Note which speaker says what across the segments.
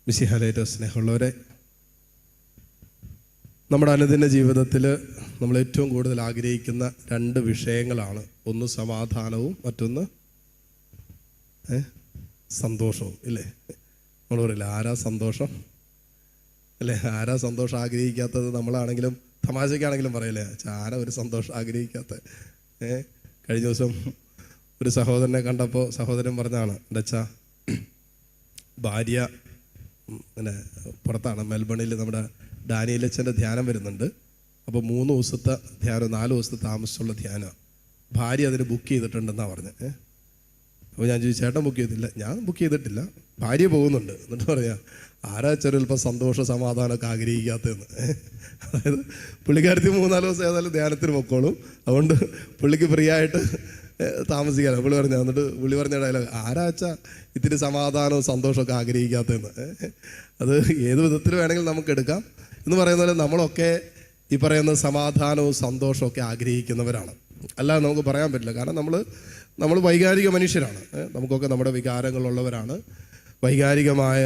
Speaker 1: മിശിഹായിലെ സ്നേഹമുള്ളവരെ, നമ്മുടെ അനുദിന ജീവിതത്തിൽ നമ്മൾ ഏറ്റവും കൂടുതൽ ആഗ്രഹിക്കുന്ന രണ്ട് വിഷയങ്ങളാണ്. ഒന്ന് സമാധാനവും മറ്റൊന്ന് സന്തോഷവും. ഇല്ലേ? നമ്മൾ പറയില്ല ആരാ സന്തോഷം, അല്ലേ? ആരാ സന്തോഷം ആഗ്രഹിക്കാത്തത്? നമ്മളാണെങ്കിലും തമാശയ്ക്കാണെങ്കിലും പറയില്ലേ ആരാ ഒരു സന്തോഷം ആഗ്രഹിക്കാത്ത. കഴിഞ്ഞ ദിവസം ഒരു സഹോദരനെ കണ്ടപ്പോൾ സഹോദരൻ പറഞ്ഞാണ്, എൻ്റെ അച്ഛാ ഭാര്യ പിന്നെ പുറത്താണ്, മെൽബണിൽ നമ്മുടെ ഡാനിയലച്ഛൻ്റെ ധ്യാനം വരുന്നുണ്ട്. അപ്പോൾ 3 ദിവസത്തെ ധ്യാനം, 4 ദിവസത്തെ താമസമുള്ള ധ്യാനമാണ്. ഭാര്യ അതിന് ബുക്ക് ചെയ്തിട്ടുണ്ടെന്നാണ് പറഞ്ഞത്. അപ്പോൾ ഞാൻ ചോദിച്ചു, ചേട്ടൻ ബുക്ക് ചെയ്തില്ല? ഞാൻ ബുക്ക് ചെയ്തിട്ടില്ല, ഭാര്യ പോകുന്നുണ്ട്. എന്നിട്ട് പറയാം ആരാ ചെറിയപ്പോൾ സന്തോഷം സമാധാനമൊക്കെ ആഗ്രഹിക്കാത്തതെന്ന്. അതായത് പുള്ളിക്കാരത്തി 3-4 ദിവസം ഏതായാലും ധ്യാനത്തിന് പൊക്കോളും, അതുകൊണ്ട് പുള്ളിക്ക് ഫ്രീ ആയിട്ട് താമസിക്കാനോ. പുള്ളി പറഞ്ഞ, എന്നിട്ട് പുള്ളി പറഞ്ഞ ഡയലോഗ്, ആരാച്ചാ ഇത്തിരി സമാധാനവും സന്തോഷമൊക്കെ ആഗ്രഹിക്കാത്തതെന്ന്. അത് ഏത് വിധത്തിൽ വേണമെങ്കിലും നമുക്ക് എടുക്കാം. എന്ന് പറയുന്ന പോലെ നമ്മളൊക്കെ ഈ പറയുന്ന സമാധാനവും സന്തോഷമൊക്കെ ആഗ്രഹിക്കുന്നവരാണ്. അല്ലാതെ നമുക്ക് പറയാൻ പറ്റില്ല. കാരണം നമ്മൾ വൈകാരിക മനുഷ്യരാണ്. നമുക്കൊക്കെ നമ്മുടെ വികാരങ്ങളുള്ളവരാണ്. വൈകാരികമായ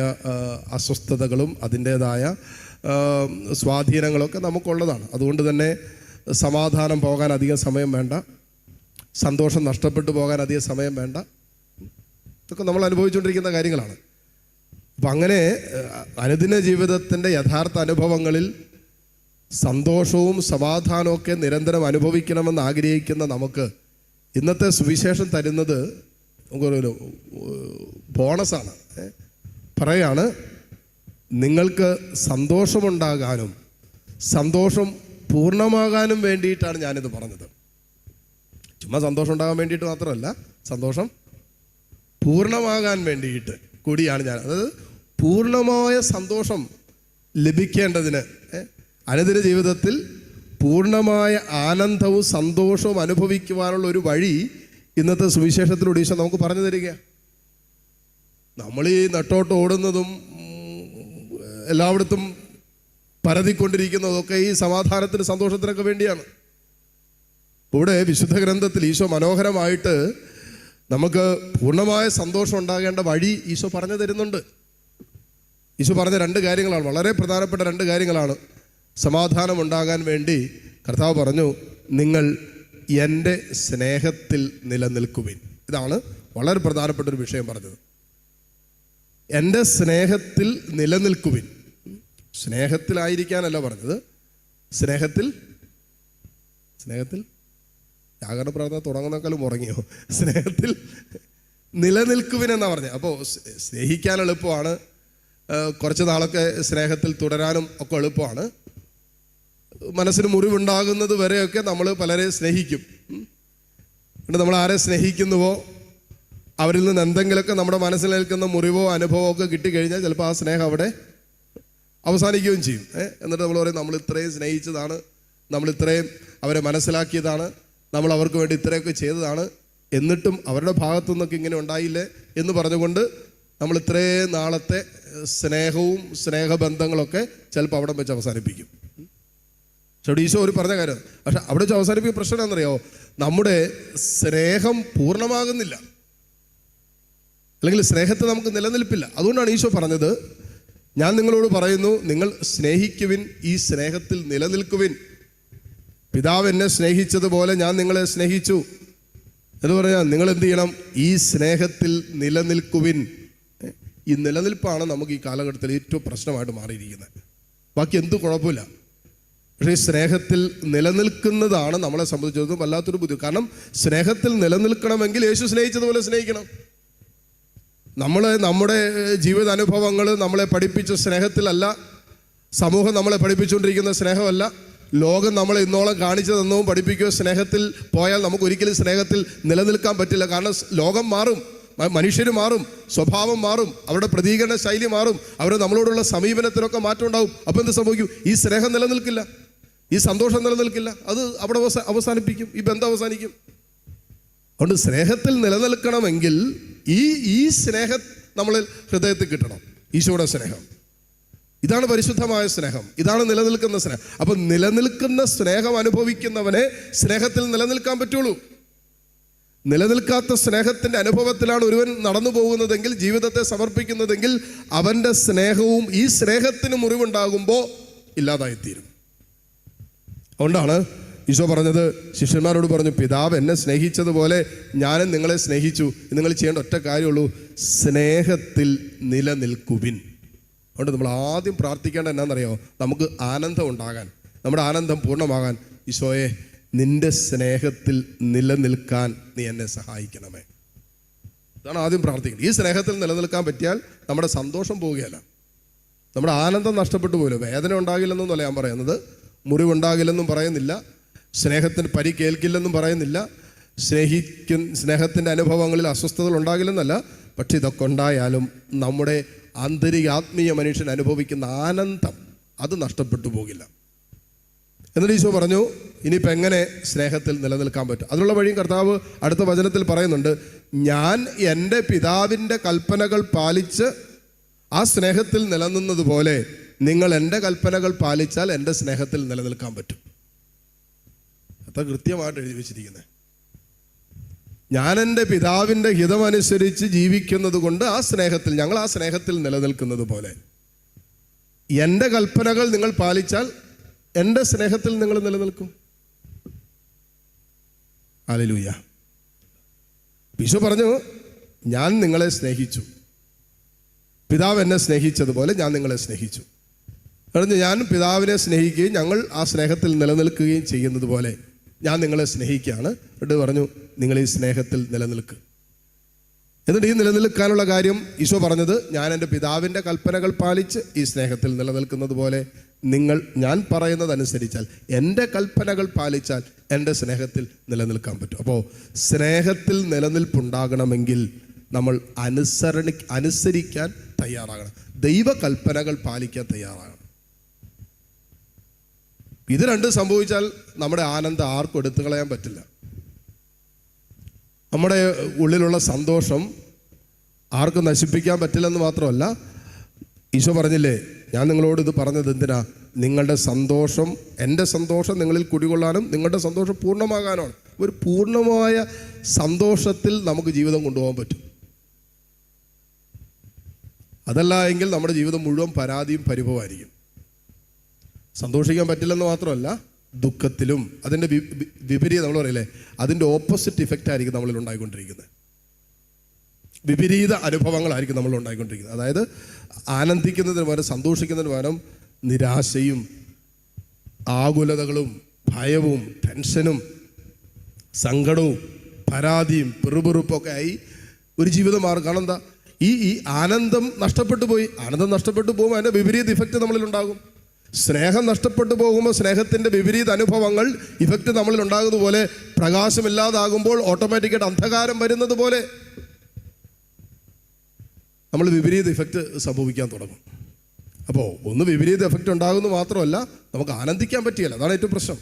Speaker 1: അസ്വസ്ഥതകളും അതിൻ്റേതായ സ്വാധീനങ്ങളൊക്കെ നമുക്കുള്ളതാണ്. അതുകൊണ്ട് തന്നെ സമാധാനം പോകാൻ അധികം സമയം വേണ്ട, സന്തോഷം നഷ്ടപ്പെട്ടു പോകാൻ അധികം സമയം വേണ്ട. ഇതൊക്കെ നമ്മൾ അനുഭവിച്ചുകൊണ്ടിരിക്കുന്ന കാര്യങ്ങളാണ്. അപ്പം അങ്ങനെ അനുദിന ജീവിതത്തിൻ്റെ യഥാർത്ഥ അനുഭവങ്ങളിൽ സന്തോഷവും സമാധാനവും ഒക്കെ നിരന്തരം അനുഭവിക്കണമെന്ന് ആഗ്രഹിക്കുന്ന നമുക്ക് ഇന്നത്തെ സുവിശേഷം തരുന്നത് നമുക്കൊരു ബോണസാണ്. പറയാണ്, നിങ്ങൾക്ക് സന്തോഷമുണ്ടാകാനും സന്തോഷം പൂർണ്ണമാകാനും വേണ്ടിയിട്ടാണ് ഞാനിത് പറഞ്ഞത്. ചുമ്മാ സന്തോഷം ഉണ്ടാകാൻ വേണ്ടിയിട്ട് മാത്രമല്ല, സന്തോഷം പൂർണ്ണമാകാൻ വേണ്ടിയിട്ട് കൂടിയാണ് ഞാൻ. അതായത് പൂർണ്ണമായ സന്തോഷം ലഭിക്കേണ്ടതിന്, അനുദിന ജീവിതത്തിൽ പൂർണ്ണമായ ആനന്ദവും സന്തോഷവും അനുഭവിക്കുവാനുള്ള ഒരു വഴി ഇന്നത്തെ സുവിശേഷത്തിലൂടെ ഈശോ നമുക്ക് പറഞ്ഞു തരിക. നമ്മൾ ഈ നെട്ടോട്ട് ഓടുന്നതും എല്ലായിടത്തും പരതിക്കൊണ്ടിരിക്കുന്നതൊക്കെ ഈ സമാധാനത്തിന് സന്തോഷത്തിനൊക്കെ വേണ്ടിയാണ്. ഇവിടെ വിശുദ്ധ ഗ്രന്ഥത്തിൽ ഈശോ മനോഹരമായിട്ട് നമുക്ക് പൂർണ്ണമായ സന്തോഷം ഉണ്ടാകേണ്ട വഴി ഈശോ പറഞ്ഞു തരുന്നുണ്ട്. ഈശോ പറഞ്ഞ 2 കാര്യങ്ങളാണ്, വളരെ പ്രധാനപ്പെട്ട 2 കാര്യങ്ങളാണ്. സമാധാനം ഉണ്ടാകാൻ വേണ്ടി കർത്താവ് പറഞ്ഞു, നിങ്ങൾ എൻ്റെ സ്നേഹത്തിൽ നിലനിൽക്കുവിൻ. ഇതാണ് വളരെ പ്രധാനപ്പെട്ട ഒരു വിഷയം പറഞ്ഞത്. എൻ്റെ സ്നേഹത്തിൽ നിലനിൽക്കുവിൻ. സ്നേഹത്തിലായിരിക്കാനല്ല പറഞ്ഞത്, സ്നേഹത്തിൽ ജാഗരണ പ്രാർത്ഥന തുടങ്ങുന്നേക്കാളും ഉറങ്ങിയോ? സ്നേഹത്തിൽ നിലനിൽക്കുവിൻ എന്നാണ് പറഞ്ഞത്. അപ്പോൾ സ്നേഹിക്കാൻ എളുപ്പമാണ്, കുറച്ച് നാളൊക്കെ സ്നേഹത്തിൽ തുടരാനും ഒക്കെ എളുപ്പമാണ്. മനസ്സിന് മുറിവുണ്ടാകുന്നത് വരെയൊക്കെ നമ്മൾ പലരെ സ്നേഹിക്കും. എന്നിട്ട് നമ്മൾ ആരെ സ്നേഹിക്കുന്നുവോ അവരിൽ നിന്ന് എന്തെങ്കിലുമൊക്കെ നമ്മുടെ മനസ്സിൽ നിൽക്കുന്ന മുറിവോ അനുഭവമോ ഒക്കെ കിട്ടിക്കഴിഞ്ഞാൽ ചിലപ്പോൾ ആ സ്നേഹം അവിടെ അവസാനിക്കുകയും ചെയ്യും. എന്നിട്ട് നമ്മൾ പറയും, നമ്മൾ ഇത്രയും സ്നേഹിച്ചതാണ്, നമ്മൾ ഇത്രയും അവരെ മനസ്സിലാക്കിയതാണ്, നമ്മൾ അവർക്ക് വേണ്ടി ഇത്രയൊക്കെ ചെയ്തതാണ്, എന്നിട്ടും അവരുടെ ഭാഗത്തു നിന്നൊക്കെ ഇങ്ങനെ ഉണ്ടായില്ലേ എന്ന് പറഞ്ഞുകൊണ്ട് നമ്മൾ ഇത്രയും നാളത്തെ സ്നേഹവും സ്നേഹബന്ധങ്ങളൊക്കെ ചിലപ്പോൾ അവിടെ വെച്ച് അവസാനിപ്പിക്കും. പക്ഷേ ഈശോ ഒരു പറഞ്ഞ കാര്യം, പക്ഷെ അവിടെ വെച്ച് അവസാനിപ്പിക്കുന്ന പ്രശ്നം എന്താണെന്നറിയോ? നമ്മുടെ സ്നേഹം പൂർണ്ണമാകുന്നില്ല, അല്ലെങ്കിൽ സ്നേഹത്തെ നമുക്ക് നിലനിൽപ്പില്ല. അതുകൊണ്ടാണ് ഈശോ പറഞ്ഞത്, ഞാൻ നിങ്ങളോട് പറയുന്നു, നിങ്ങൾ സ്നേഹിക്കുവിൻ, ഈ സ്നേഹത്തിൽ നിലനിൽക്കുവിൻ. പിതാവ് എന്നെ സ്നേഹിച്ചതുപോലെ ഞാൻ നിങ്ങളെ സ്നേഹിച്ചു എന്ന് പറഞ്ഞാൽ നിങ്ങൾ എന്ത് ചെയ്യണം? ഈ സ്നേഹത്തിൽ നിലനിൽക്കുവിൻ. ഈ നിലനിൽപ്പാണ് നമുക്ക് ഈ കാലഘട്ടത്തിൽ ഏറ്റവും പ്രശ്നമായിട്ട് മാറിയിരിക്കുന്നത്. ബാക്കി എന്ത് കുഴപ്പമില്ല, പക്ഷേ ഈ സ്നേഹത്തിൽ നിലനിൽക്കുന്നതാണ് നമ്മളെ സംബന്ധിച്ചിടത്തോളം വല്ലാത്തൊരു ബുദ്ധിമുട്ട്. കാരണം സ്നേഹത്തിൽ നിലനിൽക്കണമെങ്കിൽ യേശു സ്നേഹിച്ചതുപോലെ സ്നേഹിക്കണം. നമ്മുടെ ജീവിതാനുഭവങ്ങൾ നമ്മളെ പഠിപ്പിച്ച സ്നേഹത്തിലല്ല, സമൂഹം നമ്മളെ പഠിപ്പിച്ചുകൊണ്ടിരിക്കുന്ന സ്നേഹമല്ല, ലോകം നമ്മളെ ഇന്നോളം കാണിച്ചു തന്നവും പഠിപ്പിക്കുകയോ സ്നേഹത്തിൽ പോയാൽ നമുക്ക് ഒരിക്കലും സ്നേഹത്തിൽ നിലനിൽക്കാൻ പറ്റില്ല. കാരണം ലോകം മാറും, മനുഷ്യർ മാറും, സ്വഭാവം മാറും, അവരുടെ പ്രതികരണ ശൈലി മാറും, അവരുടെ നമ്മളോടുള്ള സമീപനത്തിനൊക്കെ മാറ്റം ഉണ്ടാവും. അപ്പോൾ എന്ത് സംഭവിക്കും? ഈ സ്നേഹം നിലനിൽക്കില്ല, ഈ സന്തോഷം നിലനിൽക്കില്ല, അത് അവിടെ അവസാനിപ്പിക്കും, ഈ ബന്ധം അവസാനിക്കും. അതുകൊണ്ട് സ്നേഹത്തിൽ നിലനിൽക്കണമെങ്കിൽ ഈ സ്നേഹം നമ്മളിൽ ഹൃദയത്തിൽ കിട്ടണം. ഈശോയുടെ സ്നേഹം ഇതാണ് പരിശുദ്ധമായ സ്നേഹം, ഇതാണ് നിലനിൽക്കുന്ന സ്നേഹം. അപ്പൊ നിലനിൽക്കുന്ന സ്നേഹം അനുഭവിക്കുന്നവനെ സ്നേഹത്തിൽ നിലനിൽക്കാൻ പറ്റുള്ളൂ. നിലനിൽക്കാത്ത സ്നേഹത്തിൻ്റെ അനുഭവത്തിലാണ് ഒരുവൻ നടന്നു പോകുന്നതെങ്കിൽ, ജീവിതത്തെ സമർപ്പിക്കുന്നതെങ്കിൽ, അവൻ്റെ സ്നേഹവും ഈ സ്നേഹത്തിന് മുറിവുണ്ടാകുമ്പോൾ ഇല്ലാതായിത്തീരും. അതുകൊണ്ടാണ് ഈശോ പറഞ്ഞത്, ശിഷ്യന്മാരോട് പറഞ്ഞു, പിതാവ് എന്നെ സ്നേഹിച്ചതുപോലെ ഞാനും നിങ്ങളെ സ്നേഹിച്ചു. നിങ്ങൾ ചെയ്യേണ്ട ഒറ്റ കാര്യമുള്ളൂ, സ്നേഹത്തിൽ നിലനിൽക്കുവിൻ. അതുകൊണ്ട് നമ്മൾ ആദ്യം പ്രാർത്ഥിക്കേണ്ട എന്നാണെന്നറിയോ? നമുക്ക് ആനന്ദം ഉണ്ടാകാൻ, നമ്മുടെ ആനന്ദം പൂർണ്ണമാകാൻ, ഈശോയെ നിന്റെ സ്നേഹത്തിൽ നിലനിൽക്കാൻ നീ എന്നെ സഹായിക്കണമേ. ഇതാണ് ആദ്യം പ്രാർത്ഥിക്കുന്നത്. ഈ സ്നേഹത്തിൽ നിലനിൽക്കാൻ പറ്റിയാൽ നമ്മുടെ സന്തോഷം പോവുകയല്ല, നമ്മുടെ ആനന്ദം നഷ്ടപ്പെട്ടു പോലും. വേദന ഉണ്ടാകില്ലെന്നൊന്നുമല്ല ഞാൻ പറയുന്നത്, മുറിവുണ്ടാകില്ലെന്നും പറയുന്നില്ല, സ്നേഹത്തിന് പരിക്കേൽക്കില്ലെന്നും പറയുന്നില്ല, സ്നേഹത്തിൻ്റെ അനുഭവങ്ങളിൽ അസ്വസ്ഥതകൾ ഉണ്ടാകില്ലെന്നല്ല. പക്ഷെ ഇതൊക്കെ ഉണ്ടായാലും നമ്മുടെ ആന്തരിക ആത്മീയ മനുഷ്യൻ അനുഭവിക്കുന്ന ആനന്ദം അത് നഷ്ടപ്പെട്ടു പോകില്ല. എന്നിട്ട് ഈശോ പറഞ്ഞു, ഇനിയിപ്പോൾ എങ്ങനെ സ്നേഹത്തിൽ നിലനിൽക്കാൻ പറ്റും? അതിനുള്ള വഴിയും കർത്താവ് അടുത്ത വചനത്തിൽ പറയുന്നുണ്ട്. ഞാൻ എൻ്റെ പിതാവിൻ്റെ കൽപ്പനകൾ പാലിച്ച് ആ സ്നേഹത്തിൽ നിലനിന്നതുപോലെ നിങ്ങൾ എൻ്റെ കൽപ്പനകൾ പാലിച്ചാൽ എൻ്റെ സ്നേഹത്തിൽ നിലനിൽക്കാൻ പറ്റും. അത്ര കൃത്യമായിട്ട് എഴുതി വെച്ചിരിക്കുന്നത്. ഞാൻ എൻ്റെ പിതാവിൻ്റെ ഹിതമനുസരിച്ച് ജീവിക്കുന്നത് കൊണ്ട് ആ സ്നേഹത്തിൽ, ഞങ്ങൾ ആ സ്നേഹത്തിൽ നിലനിൽക്കുന്നത് പോലെ എൻ്റെ കൽപ്പനകൾ നിങ്ങൾ പാലിച്ചാൽ എൻ്റെ സ്നേഹത്തിൽ നിങ്ങൾ നിലനിൽക്കും. ഹല്ലേലൂയ. ഈശോ പറഞ്ഞു, ഞാൻ നിങ്ങളെ സ്നേഹിച്ചു, പിതാവ് എന്നെ സ്നേഹിച്ചതുപോലെ ഞാൻ നിങ്ങളെ സ്നേഹിച്ചു. പറഞ്ഞു, ഞാൻ പിതാവിനെ സ്നേഹിക്കുകയും ഞങ്ങൾ ആ സ്നേഹത്തിൽ നിലനിൽക്കുകയും ചെയ്യുന്നത് പോലെ ഞാൻ നിങ്ങളെ സ്നേഹിക്കുകയാണ്. എന്നിട്ട് പറഞ്ഞു, നിങ്ങൾ ഈ സ്നേഹത്തിൽ നിലനിൽക്കുക. എന്നിട്ട് ഈ നിലനിൽക്കാനുള്ള കാര്യം ഈശോ പറഞ്ഞത്, ഞാൻ എൻ്റെ പിതാവിൻ്റെ കൽപ്പനകൾ പാലിച്ച് ഈ സ്നേഹത്തിൽ നിലനിൽക്കുന്നത് പോലെ നിങ്ങൾ ഞാൻ പറയുന്നതനുസരിച്ചാൽ, എൻ്റെ കൽപ്പനകൾ പാലിച്ചാൽ എൻ്റെ സ്നേഹത്തിൽ നിലനിൽക്കാൻ പറ്റും. അപ്പോൾ സ്നേഹത്തിൽ നിലനിൽപ്പുണ്ടാകണമെങ്കിൽ നമ്മൾ അനുസരിക്കാൻ തയ്യാറാകണം, ദൈവകൽപ്പനകൾ പാലിക്കാൻ തയ്യാറാകണം. ഇത് രണ്ടും സംഭവിച്ചാൽ നമ്മുടെ ആനന്ദം ആർക്കും എടുത്തു കളയാൻ പറ്റില്ല. നമ്മുടെ ഉള്ളിലുള്ള സന്തോഷം ആർക്കും നശിപ്പിക്കാൻ പറ്റില്ലെന്ന് മാത്രമല്ല, ഈശോ പറഞ്ഞില്ലേ, ഞാൻ നിങ്ങളോട് ഇത് പറഞ്ഞത് എന്തിനാ? നിങ്ങളുടെ സന്തോഷം, എൻ്റെ സന്തോഷം നിങ്ങളിൽ കുടികൊള്ളാനും നിങ്ങളുടെ സന്തോഷം പൂർണ്ണമാകാനാണ്. ഒരു പൂർണ്ണമായ സന്തോഷത്തിൽ നമുക്ക് ജീവിതം കൊണ്ടുപോകാൻ പറ്റും. അതല്ല എങ്കിൽ നമ്മുടെ ജീവിതം മുഴുവൻ പരാതിയും പരിഭവമായിരിക്കും. സന്തോഷിക്കാൻ പറ്റില്ലെന്ന് മാത്രമല്ല, ദുഃഖത്തിലും അതിൻ്റെ വിപരീത, നമ്മൾ പറയില്ലേ, അതിൻ്റെ ഓപ്പോസിറ്റ് ഇഫക്റ്റ് ആയിരിക്കും നമ്മളിൽ ഉണ്ടായിക്കൊണ്ടിരിക്കുന്നത്. വിപരീത അനുഭവങ്ങളായിരിക്കും നമ്മൾ ഉണ്ടായിക്കൊണ്ടിരിക്കുന്നത്. അതായത് ആനന്ദിക്കുന്നതിന് പകരം, സന്തോഷിക്കുന്നതിന് പകരം നിരാശയും ആകുലതകളും ഭയവും ടെൻഷനും സങ്കടവും പരാതിയും പിറുപിറുപ്പൊക്കെ ആയി ഒരു ജീവിതം മാറും. കാരണം എന്താ? ഈ ആനന്ദം നഷ്ടപ്പെട്ടു പോയി. ആനന്ദം നഷ്ടപ്പെട്ടു പോകുമ്പോൾ അതിൻ്റെ വിപരീത ഇഫക്റ്റ് നമ്മളിൽ ഉണ്ടാകും. സ്നേഹം നഷ്ടപ്പെട്ടു പോകുമ്പോൾ സ്നേഹത്തിൻ്റെ വിപരീത അനുഭവങ്ങൾ ഇഫക്റ്റ് നമ്മളിൽ ഉണ്ടാകുന്നത് പോലെ, പ്രകാശമില്ലാതാകുമ്പോൾ ഓട്ടോമാറ്റിക്കായിട്ട് അന്ധകാരം വരുന്നത് പോലെ നമ്മൾ വിപരീത ഇഫക്റ്റ് സംഭവിക്കാൻ തുടങ്ങും. അപ്പോൾ ഒന്ന് വിപരീത എഫക്റ്റ് ഉണ്ടാകുന്നത് മാത്രമല്ല, നമുക്ക് ആനന്ദിക്കാൻ പറ്റിയല്ല. അതാണ് ഏറ്റവും പ്രശ്നം.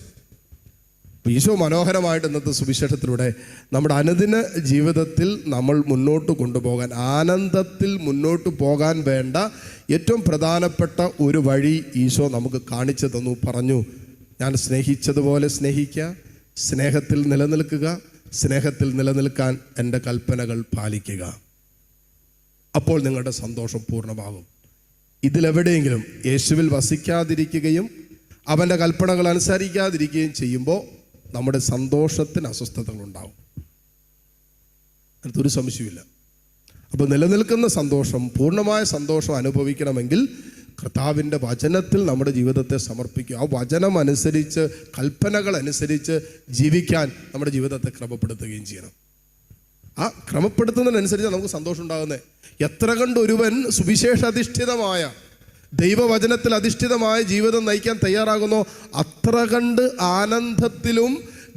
Speaker 1: ഈശോ മനോഹരമായിട്ട് ഇന്നത്തെ സുവിശേഷത്തിലൂടെ നമ്മുടെ അനുദിന ജീവിതത്തിൽ നമ്മൾ മുന്നോട്ട് കൊണ്ടുപോകാൻ, ആനന്ദത്തിൽ മുന്നോട്ട് പോകാൻ വേണ്ട ഏറ്റവും പ്രധാനപ്പെട്ട ഒരു വഴി ഈശോ നമുക്ക് കാണിച്ചു തന്നു. പറഞ്ഞു, ഞാൻ സ്നേഹിച്ചതുപോലെ സ്നേഹിക്കുക, സ്നേഹത്തിൽ നിലനിൽക്കുക, സ്നേഹത്തിൽ നിലനിൽക്കാൻ എൻ്റെ കൽപ്പനകൾ പാലിക്കുക. അപ്പോൾ നിങ്ങളുടെ സന്തോഷം പൂർണ്ണമാകും. ഇതിലെവിടെയെങ്കിലും യേശുവിൽ വസിക്കാതിരിക്കുകയും അവൻ്റെ കൽപ്പനകൾ അനുസരിക്കാതിരിക്കുകയും ചെയ്യുമ്പോൾ നമ്മുടെ സന്തോഷത്തിന് അസ്വസ്ഥതകളുണ്ടാവും. അടുത്തൊരു സംശയമില്ല. അപ്പോൾ നിലനിൽക്കുന്ന സന്തോഷം, പൂർണ്ണമായ സന്തോഷം അനുഭവിക്കണമെങ്കിൽ കർത്താവിൻ്റെ വചനത്തിൽ നമ്മുടെ ജീവിതത്തെ സമർപ്പിക്കുക. ആ വചനം അനുസരിച്ച്, കൽപ്പനകൾ അനുസരിച്ച് ജീവിക്കാൻ നമ്മുടെ ജീവിതത്തെ ക്രമപ്പെടുത്തുകയും ചെയ്യണം. ആ ക്രമപ്പെടുത്തുന്നതിനനുസരിച്ച് നമുക്ക് സന്തോഷം ഉണ്ടാകുന്നത്. എത്ര കണ്ട് ഒരുവൻ സുവിശേഷ അധിഷ്ഠിതമായ, ദൈവവചനത്തിൽ അധിഷ്ഠിതമായ ജീവിതം നയിക്കാൻ തയ്യാറാകുന്നോ, അത്ര കണ്ട് ആനന്ദത്തിലും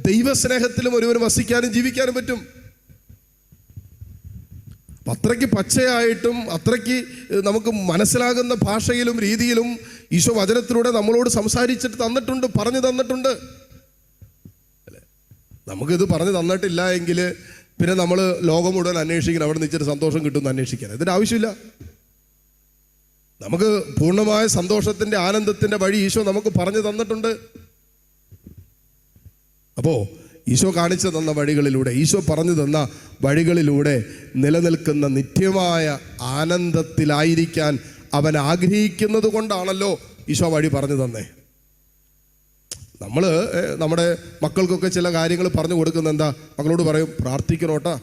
Speaker 1: ദൈവസ്നേഹത്തിലും ഒരുവന് വസിക്കാനും ജീവിക്കാനും പറ്റും. അത്രയ്ക്ക് പച്ചയായിട്ടും അത്രയ്ക്ക് നമുക്ക് മനസ്സിലാകുന്ന ഭാഷയിലും രീതിയിലും ഈശോ വചനത്തിലൂടെ നമ്മളോട് സംസാരിച്ചിട്ട് തന്നിട്ടുണ്ട്, പറഞ്ഞു തന്നിട്ടുണ്ട്. അല്ലേ? നമുക്കിത് പറഞ്ഞു തന്നിട്ടില്ല എങ്കിൽ പിന്നെ നമ്മൾ ലോകം മുഴുവൻ അന്വേഷിക്കണം, അവിടെ നിന്നിട്ട് സന്തോഷം കിട്ടുമെന്ന് അന്വേഷിക്കാൻ ഇതിൻ്റെ ആവശ്യമില്ല. നമുക്ക് പൂർണ്ണമായ സന്തോഷത്തിൻ്റെ, ആനന്ദത്തിൻ്റെ വഴി ഈശോ നമുക്ക് പറഞ്ഞു തന്നിട്ടുണ്ട്. അപ്പോൾ ഈശോ കാണിച്ചു തന്ന വഴികളിലൂടെ, ഈശോ പറഞ്ഞു തന്ന വഴികളിലൂടെ നിലനിൽക്കുന്ന നിത്യമായ ആനന്ദത്തിലായിരിക്കാൻ അവൻ ആഗ്രഹിക്കുന്നത് കൊണ്ടാണല്ലോ ഈശോ വഴി പറഞ്ഞു തന്നേ. നമ്മൾ നമ്മുടെ മക്കൾക്കൊക്കെ ചില കാര്യങ്ങൾ പറഞ്ഞു കൊടുക്കുന്ന എന്താ? മക്കളോട് പറയും, പ്രാർത്ഥിക്കണോട്ടാ,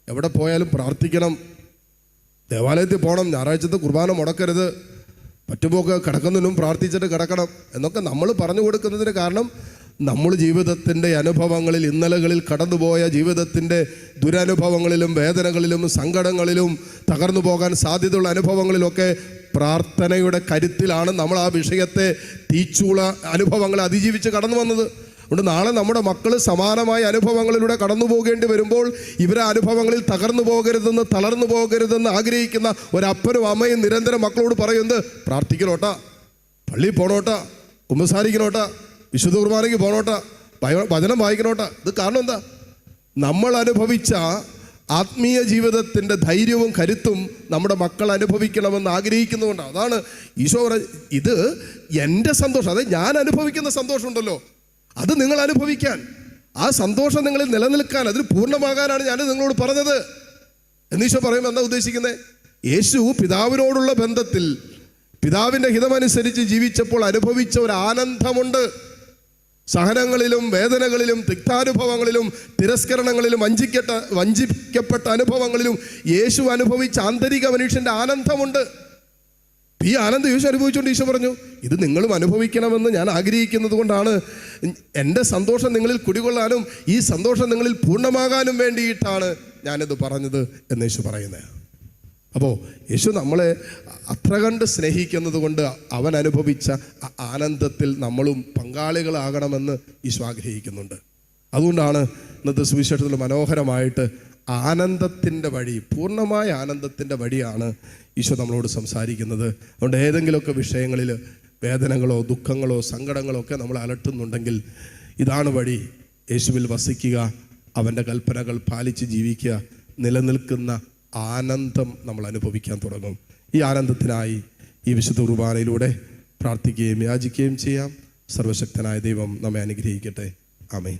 Speaker 1: എവിടെ പോയാലും പ്രാർത്ഥിക്കണം, ദേവാലയത്തിൽ പോകണം, ഞായറാഴ്ചത്തെ കുർബാന മുടക്കരുത്, പറ്റുമ്പോഴൊക്കെ കിടക്കുന്നതിനും പ്രാർത്ഥിച്ചിട്ട് കിടക്കണം എന്നൊക്കെ നമ്മൾ പറഞ്ഞു കൊടുക്കുന്നതിന് കാരണം നമ്മൾ ജീവിതത്തിൻ്റെ അനുഭവങ്ങളിൽ, ഇന്നലകളിൽ കടന്നുപോയ ജീവിതത്തിൻ്റെ ദുരനുഭവങ്ങളിലും വേദനകളിലും സങ്കടങ്ങളിലും തകർന്നു പോകാൻ സാധ്യതയുള്ള അനുഭവങ്ങളിലൊക്കെ പ്രാർത്ഥനയുടെ കരുത്തിലാണ് നമ്മൾ ആ വിഷയത്തെ തീച്ചൂള അനുഭവങ്ങളെ അതിജീവിച്ച് കടന്നു വന്നത്. അതുകൊണ്ട് നാളെ നമ്മുടെ മക്കൾ സമാനമായ അനുഭവങ്ങളിലൂടെ കടന്നു പോകേണ്ടി വരുമ്പോൾ ഇവരെ അനുഭവങ്ങളിൽ തകർന്നു പോകരുതെന്ന്, തളർന്നു പോകരുതെന്ന് ആഗ്രഹിക്കുന്ന ഒരപ്പനും അമ്മയും നിരന്തരം മക്കളോട് പറയുന്നത്, പ്രാർത്ഥിക്കണോട്ടാ, പള്ളിയിൽ പോണോട്ടാ, കുമ്പസാരിക്കണോട്ടാ, വിശുദ്ധ കുർബാനയ്ക്ക് പോണോട്ടാ, വചനം വായിക്കണോട്ടാ. ഇത് കാരണം എന്താ? നമ്മൾ അനുഭവിച്ച ആത്മീയ ജീവിതത്തിൻ്റെ ധൈര്യവും കരുത്തും നമ്മുടെ മക്കൾ അനുഭവിക്കണമെന്ന് ആഗ്രഹിക്കുന്നതുകൊണ്ടാണ്. അതാണ് ഈശോ ഇത് എൻ്റെ സന്തോഷം, അതായത് ഞാൻ അനുഭവിക്കുന്ന സന്തോഷമുണ്ടല്ലോ, അത് നിങ്ങൾ അനുഭവിക്കാൻ, ആ സന്തോഷം നിങ്ങളിൽ നിലനിൽക്കാൻ, അതിൽ പൂർണ്ണമാകാനാണ് ഞാൻ നിങ്ങളോട് പറഞ്ഞത് എന്നീശോ പറയുമ്പോൾ എന്താ ഉദ്ദേശിക്കുന്നത്? യേശു പിതാവിനോടുള്ള ബന്ധത്തിൽ പിതാവിൻ്റെ ഹിതമനുസരിച്ച് ജീവിച്ചപ്പോൾ അനുഭവിച്ച ഒരു ആനന്ദമുണ്ട്. സഹനങ്ങളിലും വേദനകളിലും തിക്താനുഭവങ്ങളിലും തിരസ്കരണങ്ങളിലും വഞ്ചിക്കപ്പെട്ട അനുഭവങ്ങളിലും യേശു അനുഭവിച്ച ആന്തരിക മനുഷ്യൻ്റെ ആനന്ദമുണ്ട്. ഈ ആനന്ദം യേശു അനുഭവിച്ചുകൊണ്ട് ഈശോ പറഞ്ഞു, ഇത് നിങ്ങളും അനുഭവിക്കണമെന്ന് ഞാൻ ആഗ്രഹിക്കുന്നത് കൊണ്ടാണ്, എൻ്റെ സന്തോഷം നിങ്ങളിൽ കുടികൊള്ളാനും ഈ സന്തോഷം നിങ്ങളിൽ പൂർണ്ണമാകാനും വേണ്ടിയിട്ടാണ് ഞാനിത് പറഞ്ഞത് എന്ന് യേശു പറയുന്നത്. അപ്പോൾ യേശു നമ്മളെ അത്ര കണ്ട് സ്നേഹിക്കുന്നത് കൊണ്ട് അവൻ അനുഭവിച്ച ആനന്ദത്തിൽ നമ്മളും പങ്കാളികളാകണമെന്ന് ഈശോ ആഗ്രഹിക്കുന്നുണ്ട്. അതുകൊണ്ടാണ് ഇന്നത്തെ സുവിശേഷത്തിൽ മനോഹരമായിട്ട് ആനന്ദത്തിൻ്റെ വഴി, പൂർണ്ണമായ ആനന്ദത്തിൻ്റെ വഴിയാണ് ഈശോ നമ്മളോട് സംസാരിക്കുന്നത്. അതുകൊണ്ട് ഏതെങ്കിലുമൊക്കെ വിഷയങ്ങളിൽ വേദനകളോ ദുഃഖങ്ങളോ സങ്കടങ്ങളോ ഒക്കെ നമ്മളെ അലട്ടുന്നുണ്ടെങ്കിൽ ഇതാണ് വഴി. യേശുവിൽ വസിക്കുക, അവൻ്റെ കൽപ്പനകൾ പാലിച്ച് ജീവിക്കുക, നിലനിൽക്കുന്ന ആനന്ദം നമ്മൾ അനുഭവിക്കാൻ തുടങ്ങും. ഈ ആനന്ദത്തിനായി ഈ വിശുദ്ധ കുർബാനയിലൂടെ പ്രാർത്ഥിക്കുകയും യാചിക്കുകയും ചെയ്യാം. സർവശക്തനായ ദൈവം നമ്മെ അനുഗ്രഹിക്കട്ടെ. ആമേൻ.